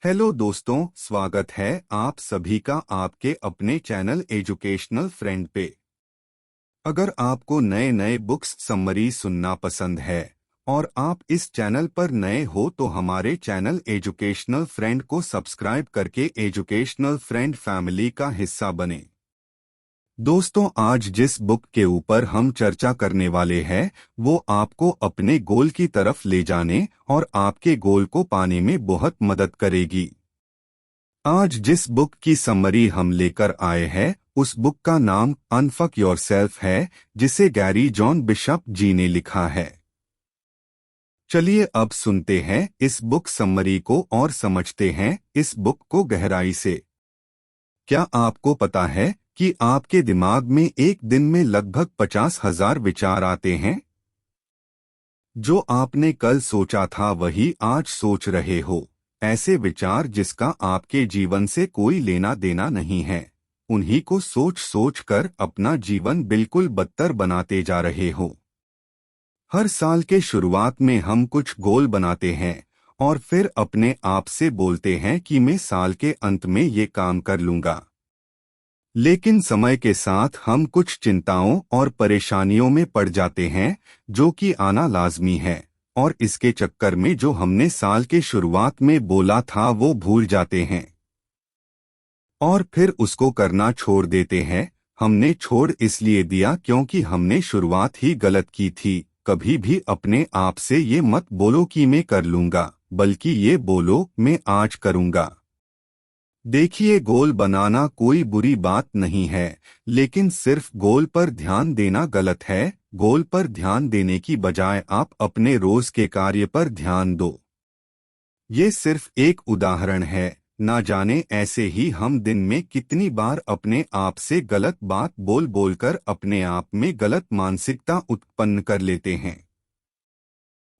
Hello दोस्तों, स्वागत है आप सभी का आपके अपने चैनल एजुकेशनल फ्रेंड पे। अगर आपको नए नए बुक्स समरी सुनना पसंद है और आप इस चैनल पर नए हो तो हमारे चैनल एजुकेशनल फ्रेंड को सब्सक्राइब करके एजुकेशनल फ्रेंड फैमिली का हिस्सा बने। दोस्तों, आज जिस बुक के ऊपर हम चर्चा करने वाले हैं वो आपको अपने गोल की तरफ ले जाने और आपके गोल को पाने में बहुत मदद करेगी। आज जिस बुक की समरी हम लेकर आए हैं उस बुक का नाम अनफक योरसेल्फ है, जिसे गैरी जॉन बिशप जी ने लिखा है। चलिए अब सुनते हैं इस बुक समरी को और समझते हैं इस बुक को गहराई से। क्या आपको पता है कि आपके दिमाग में एक दिन में लगभग 50,000 विचार आते हैं? जो आपने कल सोचा था वही आज सोच रहे हो। ऐसे विचार जिसका आपके जीवन से कोई लेना देना नहीं है, उन्हीं को सोच सोच कर अपना जीवन बिल्कुल बदतर बनाते जा रहे हो। हर साल के शुरुआत में हम कुछ गोल बनाते हैं और फिर अपने आप से बोलते हैं कि मैं साल के अंत में ये काम कर लूंगा। लेकिन समय के साथ हम कुछ चिंताओं और परेशानियों में पड़ जाते हैं जो कि आना लाजमी है, और इसके चक्कर में जो हमने साल के शुरुआत में बोला था वो भूल जाते हैं और फिर उसको करना छोड़ देते हैं। हमने छोड़ इसलिए दिया क्योंकि हमने शुरुआत ही गलत की थी। कभी भी अपने आप से ये मत बोलो कि मैं कर लूंगा, बल्कि ये बोलो मैं आज करूंगा। देखिए, गोल बनाना कोई बुरी बात नहीं है, लेकिन सिर्फ गोल पर ध्यान देना गलत है। गोल पर ध्यान देने की बजाय आप अपने रोज के कार्य पर ध्यान दो। ये सिर्फ एक उदाहरण है। ना जाने ऐसे ही हम दिन में कितनी बार अपने आप से गलत बात बोल बोलकर अपने आप में गलत मानसिकता उत्पन्न कर लेते हैं।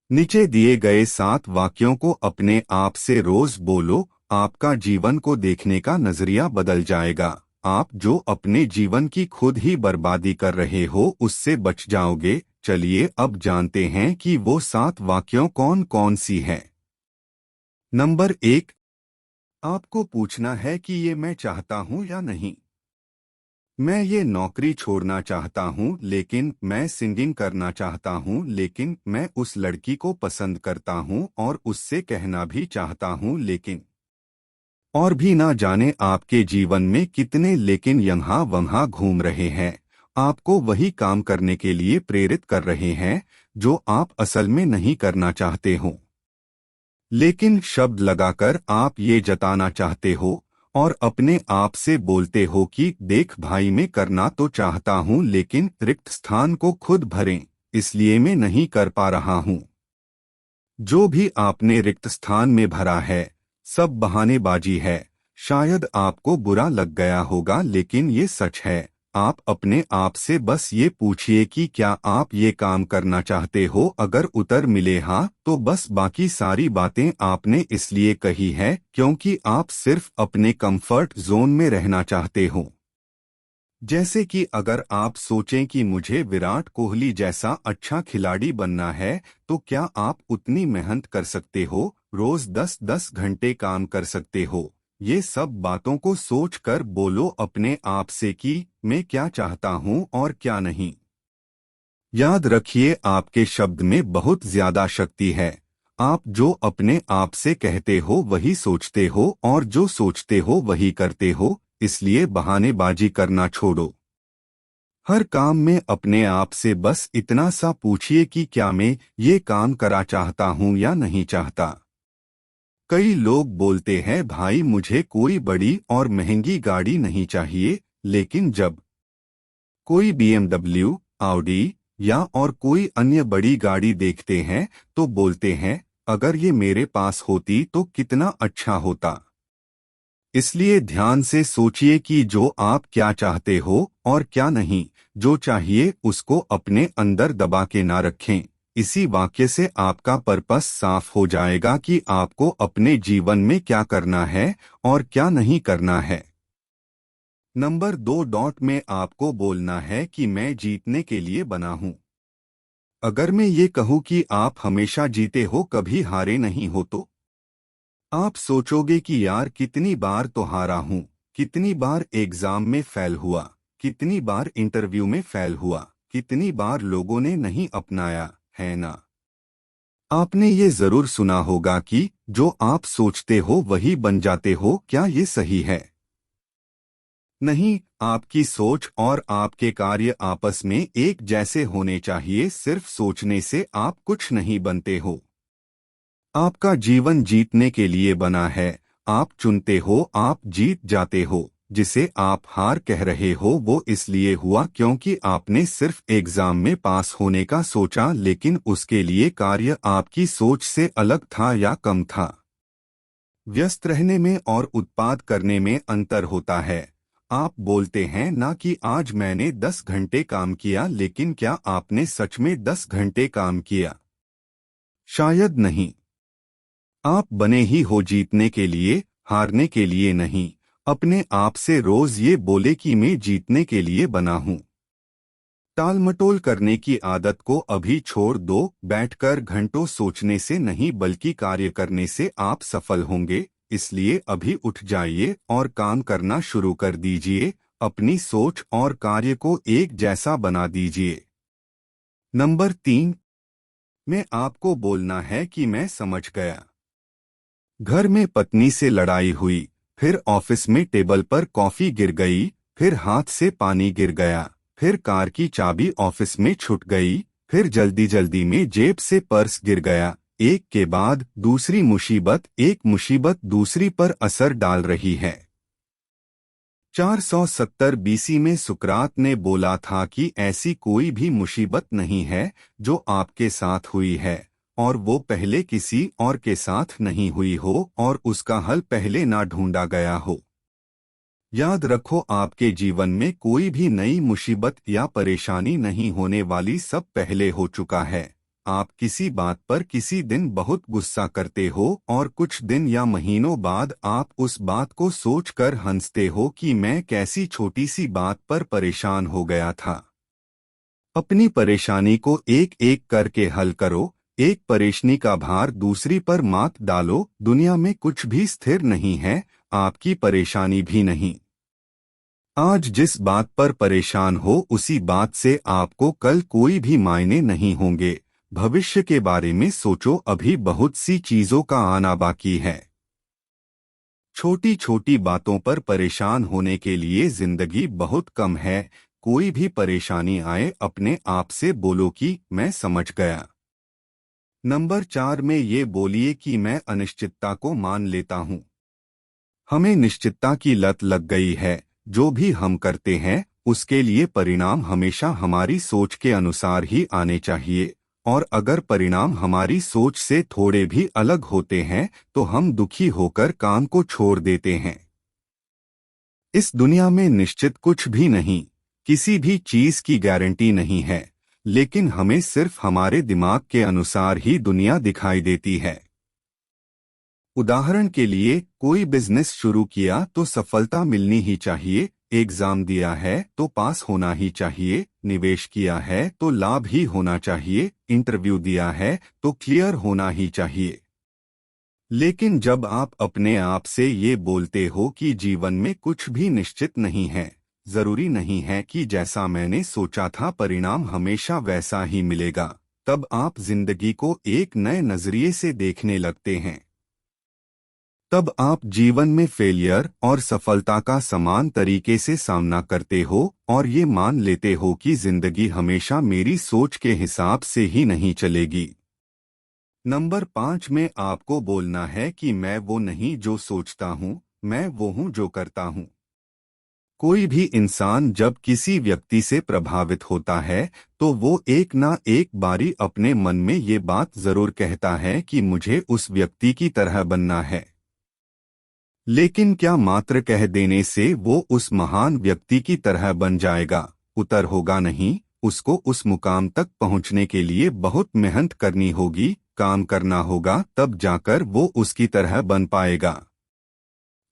नीचे दिए गए 7 वाक्यों को अपने आप से रोज बोलो, आपका जीवन को देखने का नजरिया बदल जाएगा। आप जो अपने जीवन की खुद ही बर्बादी कर रहे हो उससे बच जाओगे। चलिए अब जानते हैं कि वो 7 वाक्यों कौन कौन सी हैं। नंबर 1, आपको पूछना है कि ये मैं चाहता हूँ या नहीं। मैं ये नौकरी छोड़ना चाहता हूँ, लेकिन मैं सिंगिंग करना चाहता हूँ, लेकिन मैं उस लड़की को पसंद करता हूँ और उससे कहना भी चाहता हूँ, लेकिन। और भी ना जाने आपके जीवन में कितने लेकिन यहाँ वहाँ घूम रहे हैं, आपको वही काम करने के लिए प्रेरित कर रहे हैं जो आप असल में नहीं करना चाहते हो। लेकिन शब्द लगाकर आप ये जताना चाहते हो और अपने आप से बोलते हो कि देख भाई, मैं करना तो चाहता हूँ लेकिन रिक्त स्थान को खुद भरें, इसलिए मैं नहीं कर पा रहा हूँ। जो भी आपने रिक्त स्थान में भरा है सब बहानेबाजी है। शायद आपको बुरा लग गया होगा, लेकिन ये सच है। आप अपने आप से बस ये पूछिए कि क्या आप ये काम करना चाहते हो। अगर उत्तर मिले हाँ, तो बस बाकी सारी बातें आपने इसलिए कही है क्योंकि आप सिर्फ अपने कंफर्ट जोन में रहना चाहते हो। जैसे कि अगर आप सोचें कि मुझे विराट कोहली जैसा अच्छा खिलाड़ी बनना है, तो क्या आप उतनी मेहनत कर सकते हो, रोज 10-10 घंटे काम कर सकते हो। ये सब बातों को सोचकर बोलो अपने आप से कि मैं क्या चाहता हूँ और क्या नहीं। याद रखिए, आपके शब्द में बहुत ज्यादा शक्ति है। आप जो अपने आप से कहते हो वही सोचते हो और जो सोचते हो वही करते हो, इसलिए बहानेबाजी करना छोड़ो। हर काम में अपने आप से बस इतना सा पूछिए कि क्या मैं ये काम करा चाहता हूँ या नहीं चाहता। कई लोग बोलते हैं भाई मुझे कोई बड़ी और महंगी गाड़ी नहीं चाहिए, लेकिन जब कोई BMW, ऑडी या और कोई अन्य बड़ी गाड़ी देखते हैं तो बोलते हैं अगर ये मेरे पास होती तो कितना अच्छा होता। इसलिए ध्यान से सोचिए कि जो आप क्या चाहते हो और क्या नहीं। जो चाहिए उसको अपने अंदर दबा के ना रखें। इसी वाक्य से आपका पर्पस साफ हो जाएगा कि आपको अपने जीवन में क्या करना है और क्या नहीं करना है। नंबर 2 में आपको बोलना है कि मैं जीतने के लिए बना हूं। अगर मैं ये कहूं कि आप हमेशा जीते हो, कभी हारे नहीं हो, तो आप सोचोगे कि यार कितनी बार तो हारा हूं, कितनी बार एग्जाम में फेल हुआ, कितनी बार इंटरव्यू में फेल हुआ, कितनी बार लोगों ने नहीं अपनाया, है ना। आपने ये जरूर सुना होगा कि जो आप सोचते हो वही बन जाते हो। क्या ये सही है? नहीं, आपकी सोच और आपके कार्य आपस में एक जैसे होने चाहिए। सिर्फ सोचने से आप कुछ नहीं बनते हो। आपका जीवन जीतने के लिए बना है। आप चुनते हो, आप जीत जाते हो। जिसे आप हार कह रहे हो वो इसलिए हुआ क्योंकि आपने सिर्फ एग्जाम में पास होने का सोचा, लेकिन उसके लिए कार्य आपकी सोच से अलग था या कम था। व्यस्त रहने में और उत्पाद करने में अंतर होता है। आप बोलते हैं ना कि आज मैंने 10 घंटे काम किया, लेकिन क्या आपने सच में 10 घंटे काम किया? शायद नहीं। आप बने ही हो जीतने के लिए, हारने के लिए नहीं। अपने आप से रोज ये बोले कि मैं जीतने के लिए बना हूं। टालमटोल करने की आदत को अभी छोड़ दो। बैठकर घंटों सोचने से नहीं बल्कि कार्य करने से आप सफल होंगे। इसलिए अभी उठ जाइए और काम करना शुरू कर दीजिए। अपनी सोच और कार्य को एक जैसा बना दीजिए। नंबर 3 में आपको बोलना है कि मैं समझ गया। घर में पत्नी से लड़ाई हुई, फिर ऑफिस में टेबल पर कॉफी गिर गई, फिर हाथ से पानी गिर गया, फिर कार की चाबी ऑफिस में छूट गई, फिर जल्दी जल्दी में जेब से पर्स गिर गया। एक के बाद दूसरी मुसीबत, एक मुसीबत दूसरी पर असर डाल रही है। 470 बीसी में सुकरात ने बोला था कि ऐसी कोई भी मुसीबत नहीं है जो आपके साथ हुई है और वो पहले किसी और के साथ नहीं हुई हो और उसका हल पहले ना ढूंढा गया हो। याद रखो, आपके जीवन में कोई भी नई मुसीबत या परेशानी नहीं होने वाली, सब पहले हो चुका है। आप किसी बात पर किसी दिन बहुत गुस्सा करते हो और कुछ दिन या महीनों बाद आप उस बात को सोचकर हंसते हो कि मैं कैसी छोटी सी बात पर परेशान हो गया था। अपनी परेशानी को एक एक करके हल करो। एक परेशानी का भार दूसरी पर मत डालो। दुनिया में कुछ भी स्थिर नहीं है, आपकी परेशानी भी नहीं। आज जिस बात पर परेशान हो उसी बात से आपको कल कोई भी मायने नहीं होंगे। भविष्य के बारे में सोचो, अभी बहुत सी चीजों का आना बाकी है। छोटी छोटी बातों पर परेशान होने के लिए जिंदगी बहुत कम है। कोई भी परेशानी आए अपने आप से बोलो कि मैं समझ गया। नंबर 4 में ये बोलिए कि मैं अनिश्चितता को मान लेता हूँ। हमें निश्चितता की लत लग गई है। जो भी हम करते हैं उसके लिए परिणाम हमेशा हमारी सोच के अनुसार ही आने चाहिए, और अगर परिणाम हमारी सोच से थोड़े भी अलग होते हैं तो हम दुखी होकर काम को छोड़ देते हैं। इस दुनिया में निश्चित कुछ भी नहीं, किसी भी चीज की गारंटी नहीं है, लेकिन हमें सिर्फ हमारे दिमाग के अनुसार ही दुनिया दिखाई देती है। उदाहरण के लिए, कोई बिजनेस शुरू किया तो सफलता मिलनी ही चाहिए, एग्जाम दिया है तो पास होना ही चाहिए, निवेश किया है तो लाभ ही होना चाहिए, इंटरव्यू दिया है तो क्लियर होना ही चाहिए। लेकिन जब आप अपने आप से ये बोलते हो कि जीवन में कुछ भी निश्चित नहीं है, जरूरी नहीं है कि जैसा मैंने सोचा था परिणाम हमेशा वैसा ही मिलेगा, तब आप जिंदगी को एक नए नजरिए से देखने लगते हैं। तब आप जीवन में फेलियर और सफलता का समान तरीके से सामना करते हो और ये मान लेते हो कि जिंदगी हमेशा मेरी सोच के हिसाब से ही नहीं चलेगी। नंबर 5 में आपको बोलना है कि मैं वो नहीं जो सोचता हूँ, मैं वो हूँ जो करता हूँ। कोई भी इंसान जब किसी व्यक्ति से प्रभावित होता है तो वो एक ना एक बारी अपने मन में ये बात जरूर कहता है कि मुझे उस व्यक्ति की तरह बनना है। लेकिन क्या मात्र कह देने से वो उस महान व्यक्ति की तरह बन जाएगा? उत्तर होगा नहीं। उसको उस मुकाम तक पहुंचने के लिए बहुत मेहनत करनी होगी, काम करना होगा, तब जाकर वो उसकी तरह बन पाएगा।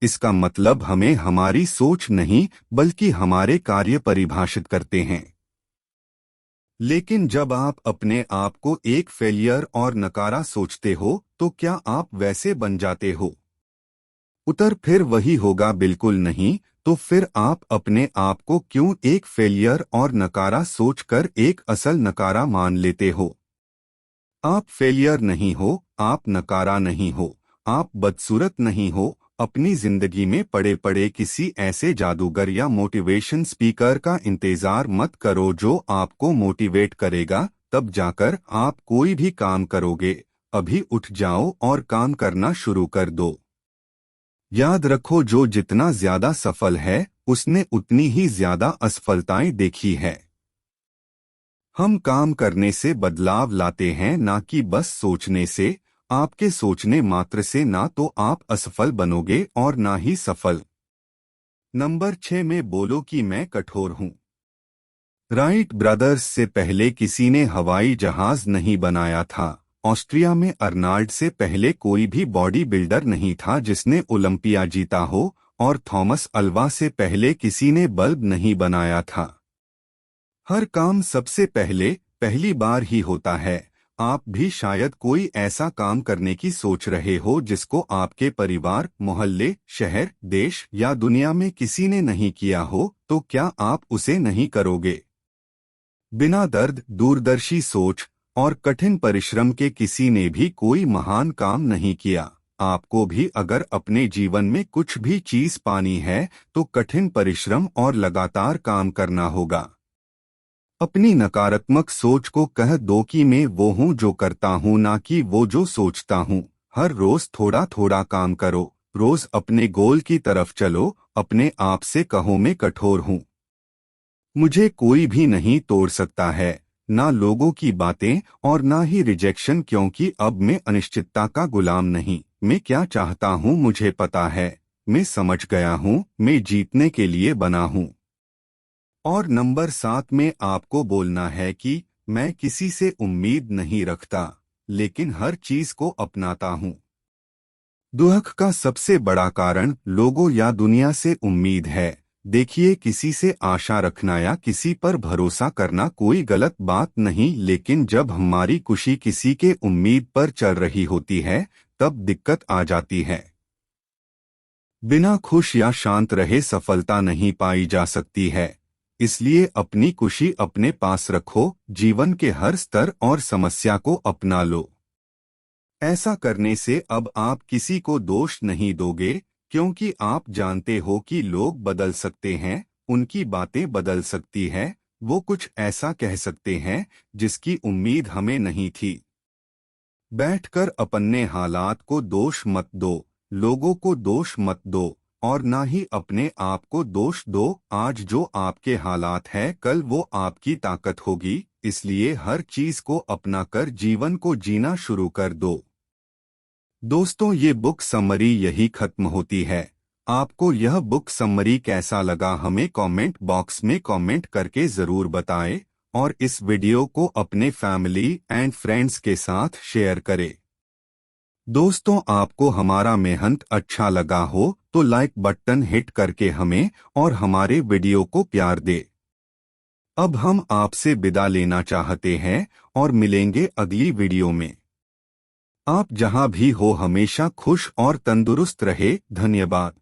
इसका मतलब हमें हमारी सोच नहीं बल्कि हमारे कार्य परिभाषित करते हैं। लेकिन जब आप अपने आप को एक फेलियर और नकारा सोचते हो तो क्या आप वैसे बन जाते हो? उत्तर फिर वही होगा बिल्कुल नहीं। तो फिर आप अपने आप को क्यों एक फेलियर और नकारा सोचकर एक असल नकारा मान लेते हो? आप फेलियर नहीं हो, आप नकारा नहीं हो, आप बदसूरत नहीं हो। अपनी जिंदगी में पड़े पड़े किसी ऐसे जादूगर या मोटिवेशन स्पीकर का इंतजार मत करो जो आपको मोटिवेट करेगा, तब जाकर आप कोई भी काम करोगे। अभी उठ जाओ और काम करना शुरू कर दो। याद रखो, जो जितना ज्यादा सफल है उसने उतनी ही ज्यादा असफलताएं देखी है। हम काम करने से बदलाव लाते हैं, ना कि बस सोचने से। आपके सोचने मात्र से ना तो आप असफल बनोगे और ना ही सफल। नंबर 6 में बोलो कि मैं कठोर हूं। राइट ब्रदर्स से पहले किसी ने हवाई जहाज नहीं बनाया था। ऑस्ट्रिया में अर्नाल्ड से पहले कोई भी बॉडी बिल्डर नहीं था जिसने ओलंपिया जीता हो। और थॉमस अल्वा से पहले किसी ने बल्ब नहीं बनाया था। हर काम सबसे पहले पहली बार ही होता है। आप भी शायद कोई ऐसा काम करने की सोच रहे हो जिसको आपके परिवार, मोहल्ले, शहर, देश या दुनिया में किसी ने नहीं किया हो, तो क्या आप उसे नहीं करोगे? बिना दर्द, दूरदर्शी सोच और कठिन परिश्रम के किसी ने भी कोई महान काम नहीं किया। आपको भी अगर अपने जीवन में कुछ भी चीज पानी है तो कठिन परिश्रम और लगातार काम करना होगा। अपनी नकारात्मक सोच को कह दो कि मैं वो हूँ जो करता हूँ, ना कि वो जो सोचता हूँ। हर रोज थोड़ा थोड़ा काम करो, रोज अपने गोल की तरफ चलो। अपने आप से कहो मैं कठोर हूँ, मुझे कोई भी नहीं तोड़ सकता है। ना लोगों की बातें और ना ही रिजेक्शन, क्योंकि अब मैं अनिश्चितता का गुलाम नहीं। मैं क्या चाहता हूँ मुझे पता है। मैं समझ गया हूँ, मैं जीतने के लिए बना हूँ। और नंबर 7 में आपको बोलना है कि मैं किसी से उम्मीद नहीं रखता, लेकिन हर चीज को अपनाता हूँ। दुख का सबसे बड़ा कारण लोगों या दुनिया से उम्मीद है। देखिए, किसी से आशा रखना या किसी पर भरोसा करना कोई गलत बात नहीं, लेकिन जब हमारी खुशी किसी के उम्मीद पर चल रही होती है तब दिक्कत आ जाती है। बिना खुश या शांत रहे सफलता नहीं पाई जा सकती है। इसलिए अपनी खुशी अपने पास रखो, जीवन के हर स्तर और समस्या को अपना लो। ऐसा करने से अब आप किसी को दोष नहीं दोगे, क्योंकि आप जानते हो कि लोग बदल सकते हैं, उनकी बातें बदल सकती है, वो कुछ ऐसा कह सकते हैं जिसकी उम्मीद हमें नहीं थी। बैठकर अपने हालात को दोष मत दो, लोगों को दोष मत दो और ना ही अपने आप को दोष दो। आज जो आपके हालात है कल वो आपकी ताकत होगी। इसलिए हर चीज को अपनाकर जीवन को जीना शुरू कर दो। दोस्तों, ये बुक समरी यही खत्म होती है। आपको यह बुक समरी कैसा लगा हमें कमेंट बॉक्स में कमेंट करके जरूर बताएं और इस वीडियो को अपने फैमिली एंड फ्रेंड्स के साथ शेयर करें। दोस्तों, आपको हमारा मेहनत अच्छा लगा हो तो लाइक बटन हिट करके हमें और हमारे वीडियो को प्यार दे। अब हम आपसे विदा लेना चाहते हैं और मिलेंगे अगली वीडियो में। आप जहां भी हो हमेशा खुश और तंदुरुस्त रहे। धन्यवाद।